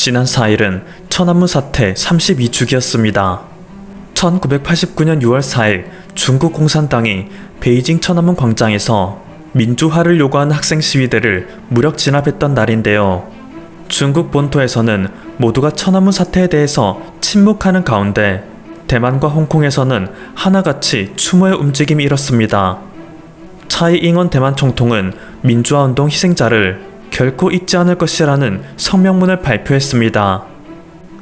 지난 4일은 천안문 사태 32주기였습니다. 1989년 6월 4일 중국 공산당이 베이징 천안문 광장에서 민주화를 요구하는 학생 시위대를 무력 진압했던 날인데요. 중국 본토에서는 모두가 천안문 사태에 대해서 침묵하는 가운데 대만과 홍콩에서는 하나같이 추모의 움직임이 일었습니다. 차이잉원 대만 총통은 민주화운동 희생자를 결코 잊지 않을 것이라는 성명문을 발표했습니다.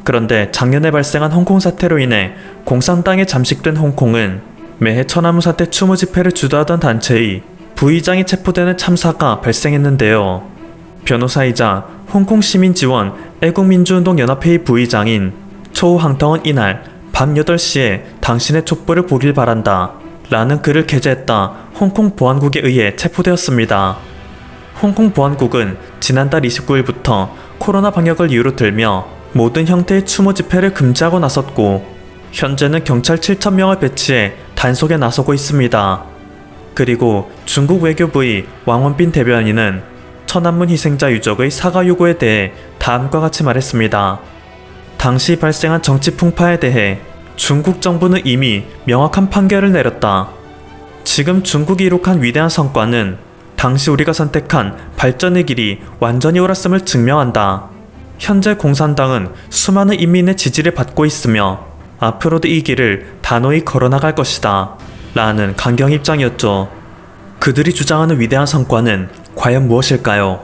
그런데 작년에 발생한 홍콩 사태로 인해 공산당에 잠식된 홍콩은 매해 천안문 사태 추모 집회를 주도하던 단체의 부의장이 체포되는 참사가 발생했는데요. 변호사이자 홍콩 시민지원 애국민주운동연합회의 부의장인 초우항텅은 이날 밤 8시에 당신의 촛불을 보길 바란다 라는 글을 게재했다 홍콩 보안국에 의해 체포되었습니다. 홍콩 보안국은 지난달 29일부터 코로나 방역을 이유로 들며 모든 형태의 추모 집회를 금지하고 나섰고 현재는 경찰 7,000명을 배치해 단속에 나서고 있습니다. 그리고 중국 외교부의 왕원빈 대변인은 천안문 희생자 유족의 사과 요구에 대해 다음과 같이 말했습니다. 당시 발생한 정치 풍파에 대해 중국 정부는 이미 명확한 판결을 내렸다. 지금 중국이 이룩한 위대한 성과는 당시 우리가 선택한 발전의 길이 완전히 옳았음을 증명한다. 현재 공산당은 수많은 인민의 지지를 받고 있으며 앞으로도 이 길을 단호히 걸어나갈 것이다 라는 강경 입장이었죠. 그들이 주장하는 위대한 성과는 과연 무엇일까요?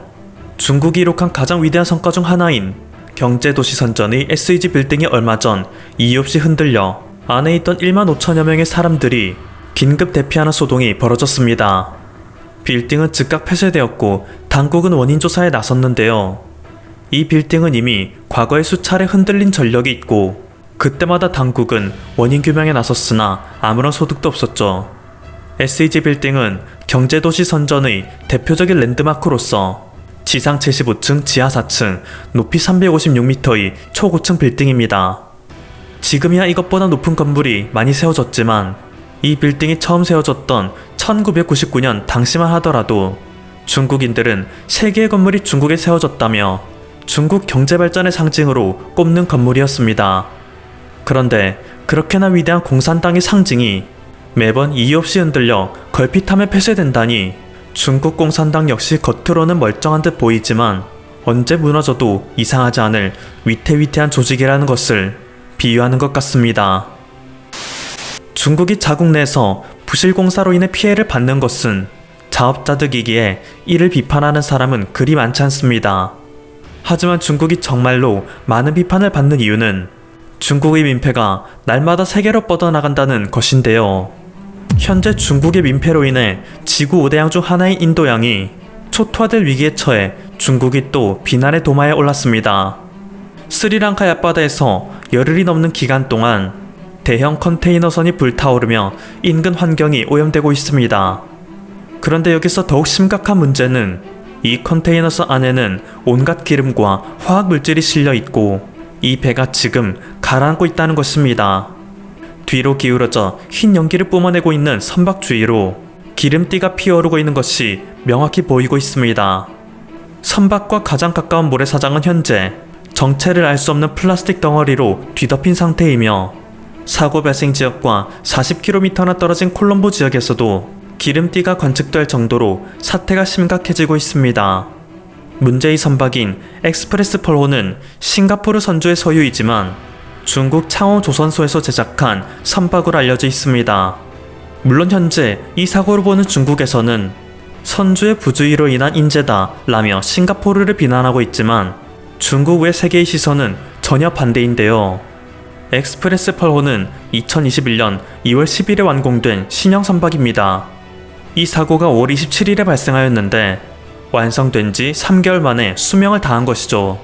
중국이 이룩한 가장 위대한 성과 중 하나인 경제도시 선전의 SEG 빌딩이 얼마 전 이유 없이 흔들려 안에 있던 1만 5천여 명의 사람들이 긴급 대피하는 소동이 벌어졌습니다. 빌딩은 즉각 폐쇄되었고 당국은 원인 조사에 나섰는데요. 이 빌딩은 이미 과거에 수차례 흔들린 전력이 있고 그때마다 당국은 원인 규명에 나섰으나 아무런 소득도 없었죠. SEG 빌딩은 경제도시 선전의 대표적인 랜드마크로서 지상 75층, 지하 4층, 높이 356m의 초고층 빌딩입니다. 지금이야 이것보다 높은 건물이 많이 세워졌지만 이 빌딩이 처음 세워졌던 1999년 당시만 하더라도 중국인들은 세계의 건물이 중국에 세워졌다며 중국 경제발전의 상징으로 꼽는 건물이었습니다. 그런데 그렇게나 위대한 공산당의 상징이 매번 이유 없이 흔들려 걸핏하며 폐쇄된다니 중국 공산당 역시 겉으로는 멀쩡한 듯 보이지만 언제 무너져도 이상하지 않을 위태위태한 조직이라는 것을 비유하는 것 같습니다. 중국이 자국 내에서 부실공사로 인해 피해를 받는 것은 자업자득이기에 이를 비판하는 사람은 그리 많지 않습니다. 하지만 중국이 정말로 많은 비판을 받는 이유는 중국의 민폐가 날마다 세계로 뻗어나간다는 것인데요. 현재 중국의 민폐로 인해 지구 5대양 중 하나인 인도양이 초토화될 위기에 처해 중국이 또 비난의 도마에 올랐습니다. 스리랑카의 앞바다에서 열흘이 넘는 기간 동안 대형 컨테이너선이 불타오르며 인근 환경이 오염되고 있습니다. 그런데 여기서 더욱 심각한 문제는 이 컨테이너선 안에는 온갖 기름과 화학물질이 실려 있고 이 배가 지금 가라앉고 있다는 것입니다. 뒤로 기울어져 흰 연기를 뿜어내고 있는 선박 주위로 기름띠가 피어오르고 있는 것이 명확히 보이고 있습니다. 선박과 가장 가까운 모래사장은 현재 정체를 알 수 없는 플라스틱 덩어리로 뒤덮인 상태이며 사고 발생 지역과 40km나 떨어진 콜롬보 지역에서도 기름띠가 관측될 정도로 사태가 심각해지고 있습니다. 문제의 선박인 엑스프레스 펄호는 싱가포르 선주의 소유이지만 중국 창호 조선소에서 제작한 선박으로 알려져 있습니다. 물론 현재 이 사고를 보는 중국에서는 선주의 부주의로 인한 인재다 라며 싱가포르를 비난하고 있지만 중국 외 세계의 시선은 전혀 반대인데요. 엑스프레스 펄호는 2021년 2월 10일에 완공된 신형 선박입니다. 이 사고가 5월 27일에 발생하였는데 완성된 지 3개월 만에 수명을 다한 것이죠.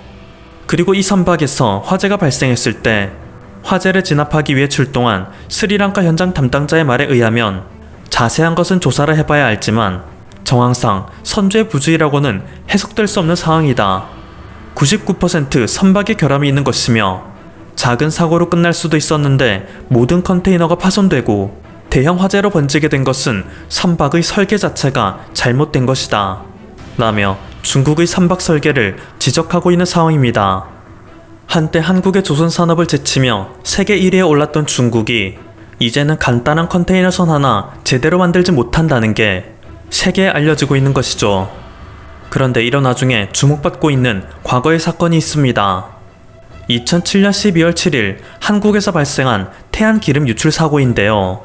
그리고 이 선박에서 화재가 발생했을 때 화재를 진압하기 위해 출동한 스리랑카 현장 담당자의 말에 의하면 자세한 것은 조사를 해봐야 알지만 정황상 선주의 부주의라고는 해석될 수 없는 상황이다. 99% 선박에 결함이 있는 것이며 작은 사고로 끝날 수도 있었는데 모든 컨테이너가 파손되고 대형 화재로 번지게 된 것은 선박의 설계 자체가 잘못된 것이다 라며 중국의 선박 설계를 지적하고 있는 상황입니다. 한때 한국의 조선 산업을 제치며 세계 1위에 올랐던 중국이 이제는 간단한 컨테이너선 하나 제대로 만들지 못한다는 게 세계에 알려지고 있는 것이죠. 그런데 이런 와중에 주목받고 있는 과거의 사건이 있습니다. 2007년 12월 7일 한국에서 발생한 태안기름 유출 사고인데요.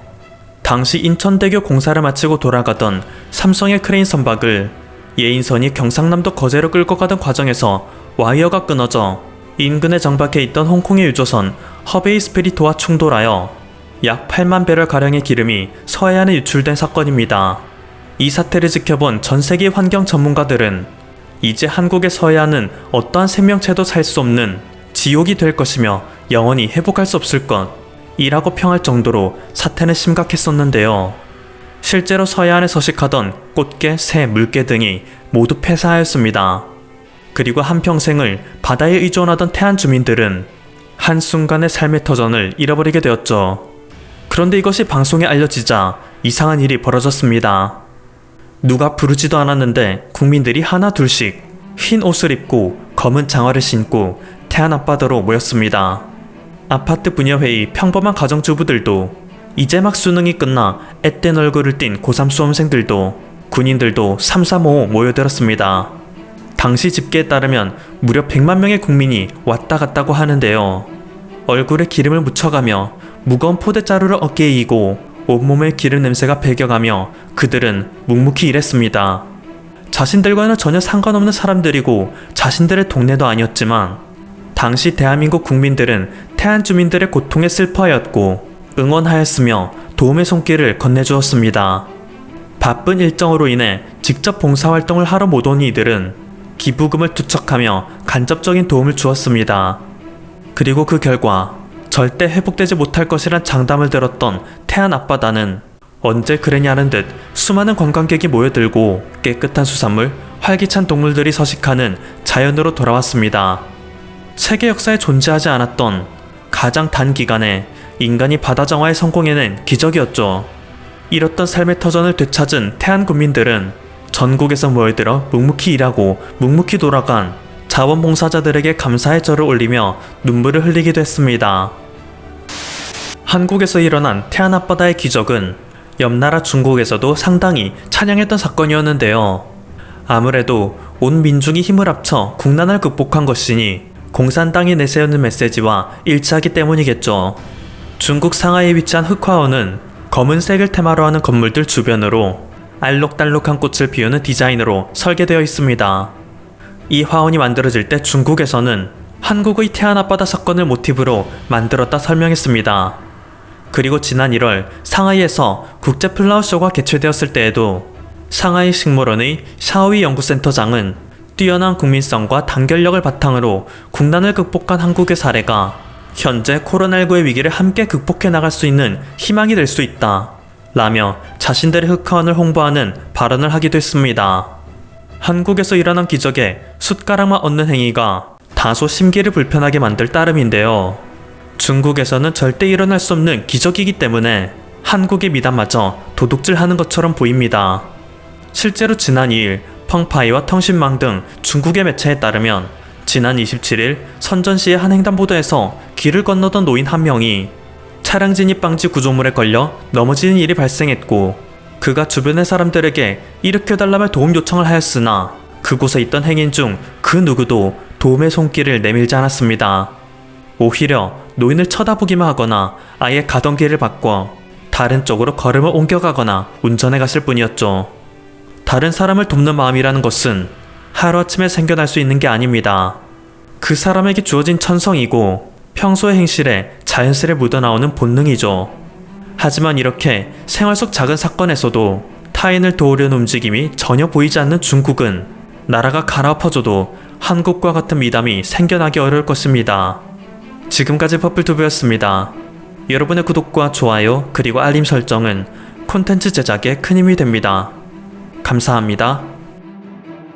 당시 인천대교 공사를 마치고 돌아가던 삼성의 크레인 선박을 예인선이 경상남도 거제로 끌고 가던 과정에서 와이어가 끊어져 인근에 정박해 있던 홍콩의 유조선 허베이 스피리트와 충돌하여 약 8만 배럴가량의 기름이 서해안에 유출된 사건입니다. 이 사태를 지켜본 전세계 환경 전문가들은 이제 한국의 서해안은 어떠한 생명체도 살 수 없는 지옥이 될 것이며 영원히 회복할 수 없을 것이라고 평할 정도로 사태는 심각했었는데요. 실제로 서해안에 서식하던 꽃게, 새, 물개 등이 모두 폐사하였습니다. 그리고 한평생을 바다에 의존하던 태안 주민들은 한순간의 삶의 터전을 잃어버리게 되었죠. 그런데 이것이 방송에 알려지자 이상한 일이 벌어졌습니다. 누가 부르지도 않았는데 국민들이 하나 둘씩 흰 옷을 입고 검은 장화를 신고 태안 앞바다로 모였습니다. 아파트 분녀회의 평범한 가정주부들도 이제 막 수능이 끝나 앳된 얼굴을 띤 고3 수험생들도 군인들도 삼삼오오 모여들었습니다. 당시 집계에 따르면 무려 100만 명의 국민이 왔다 갔다고 하는데요. 얼굴에 기름을 묻혀가며 무거운 포대자루를 어깨에 이고 온몸에 기름 냄새가 배겨가며 그들은 묵묵히 일했습니다. 자신들과는 전혀 상관없는 사람들이고 자신들의 동네도 아니었지만 당시 대한민국 국민들은 태안 주민들의 고통에 슬퍼하였고 응원하였으며 도움의 손길을 건네주었습니다. 바쁜 일정으로 인해 직접 봉사활동을 하러 못 온 이들은 기부금을 투척하며 간접적인 도움을 주었습니다. 그리고 그 결과 절대 회복되지 못할 것이란 장담을 들었던 태안 앞바다는 언제 그랬냐는 듯 수많은 관광객이 모여들고 깨끗한 수산물, 활기찬 동물들이 서식하는 자연으로 돌아왔습니다. 세계 역사에 존재하지 않았던 가장 단기간에 인간이 바다 정화에 성공해낸 기적이었죠. 잃었던 삶의 터전을 되찾은 태안 국민들은 전국에서 모여들어 묵묵히 일하고 묵묵히 돌아간 자원봉사자들에게 감사의 절을 올리며 눈물을 흘리기도 했습니다. 한국에서 일어난 태안 앞바다의 기적은 옆나라 중국에서도 상당히 찬양했던 사건이었는데요. 아무래도 온 민중이 힘을 합쳐 국난을 극복한 것이니 공산당이 내세우는 메시지와 일치하기 때문이겠죠. 중국 상하이에 위치한 흑화원은 검은색을 테마로 하는 건물들 주변으로 알록달록한 꽃을 피우는 디자인으로 설계되어 있습니다. 이 화원이 만들어질 때 중국에서는 한국의 태안 앞바다 사건을 모티브로 만들었다 설명했습니다. 그리고 지난 1월 상하이에서 국제 플라워쇼가 개최되었을 때에도 상하이 식물원의 샤오이 연구센터장은 뛰어난 국민성과 단결력을 바탕으로 국난을 극복한 한국의 사례가 현재 코로나19의 위기를 함께 극복해 나갈 수 있는 희망이 될 수 있다 라며 자신들의 흑화원을 홍보하는 발언을 하기도 했습니다. 한국에서 일어난 기적에 숟가락만 얹는 행위가 다소 심기를 불편하게 만들 따름인데요. 중국에서는 절대 일어날 수 없는 기적이기 때문에 한국의 미담마저 도둑질하는 것처럼 보입니다. 실제로 지난 2일 펑파이와 텅신망 등 중국의 매체에 따르면 지난 27일 선전시의 한 횡단보도에서 길을 건너던 노인 한 명이 차량 진입 방지 구조물에 걸려 넘어지는 일이 발생했고 그가 주변의 사람들에게 일으켜달라며 도움 요청을 하였으나 그곳에 있던 행인 중 그 누구도 도움의 손길을 내밀지 않았습니다. 오히려 노인을 쳐다보기만 하거나 아예 가던 길을 바꿔 다른 쪽으로 걸음을 옮겨가거나 운전해 갔을 뿐이었죠. 다른 사람을 돕는 마음이라는 것은 하루아침에 생겨날 수 있는 게 아닙니다. 그 사람에게 주어진 천성이고 평소의 행실에 자연스레 묻어나오는 본능이죠. 하지만 이렇게 생활 속 작은 사건에서도 타인을 도우려는 움직임이 전혀 보이지 않는 중국은 나라가 갈아엎어져도 한국과 같은 미담이 생겨나기 어려울 것입니다. 지금까지 퍼플튜브였습니다. 여러분의 구독과 좋아요 그리고 알림 설정은 콘텐츠 제작에 큰 힘이 됩니다. 감사합니다.